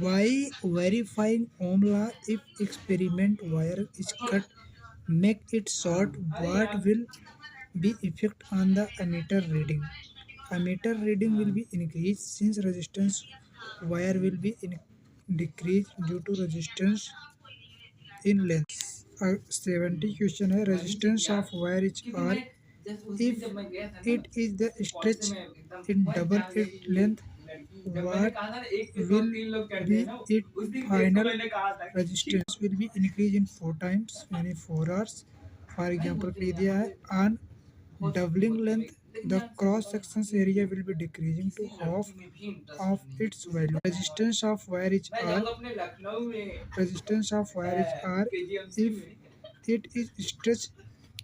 Why verifying Ohm law? If experiment wire is cut, make it short. What will be effect on the ammeter reading? Ammeter reading will be increased since resistance wire will be decreased due to resistance in length. 70 question है resistance of wire is R. If it is the stretch in double its length, what will be its final resistance will be increased in 4 times यानी 4 hours. For example कह दिया है on doubling length the cross section area will be decreasing to half of its value. Resistance of wire is R. Resistance of wire is R if it is stretched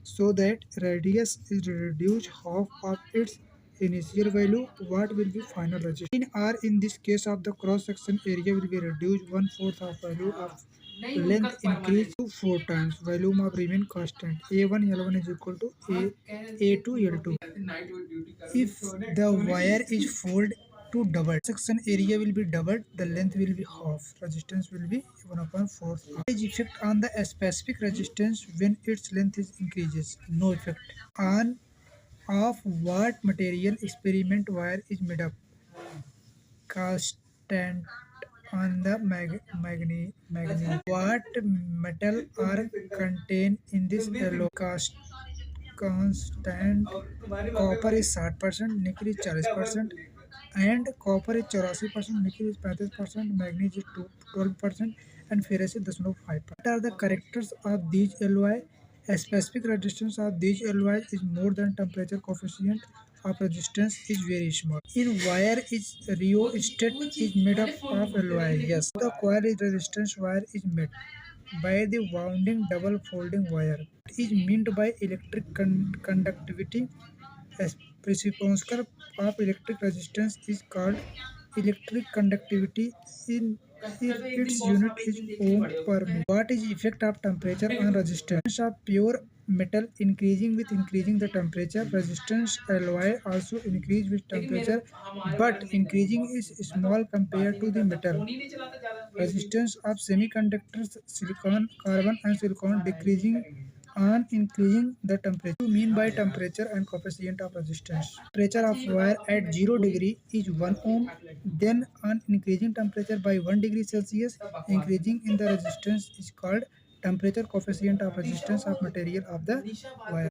so that radius is reduced half of its initial value. What will be final resistance? In R, in this case of the cross section area will be reduced 1/4 of value of length increase to 4 times. Volume of remain constant. A1 L1 is equal to A2 L2. If the wire is folded to double, section area will be doubled, the length will be half, resistance will be 1/4. Is effect on the specific resistance when its length is increases? No effect. On of what material experiment wire is made up? Cast on the magnesia. What metal are contained in this yellow cast? Constant. Copper is 60%, nickel is 40%, and copper is 84%, nickel is 35%, magnesium is 12%, and ferrous is 10.5%. What are the characters of these alloy? A specific resistance of these alloys is more than temperature coefficient of resistance is very small. In wire is rheostat is made up of alloy. Yes. The coil is resistance wire is made by the wounding double folding wire. It is meant by electric conductivity. As principle of electric resistance is called electric conductivity in if its unit is ohm per meter. What is effect of temperature on resistance of pure metal increasing with increasing the temperature? Resistance alloy also increase with temperature, but increasing is small compared to the metal. Resistance of semiconductors, silicon, carbon and silicon decreasing on increasing the temperature. What do you mean by temperature and coefficient of resistance? Temperature of wire at 0 degree is 1 ohm. Then on increasing temperature by 1 degree Celsius, increasing in the resistance is called temperature coefficient of resistance of material of the wire.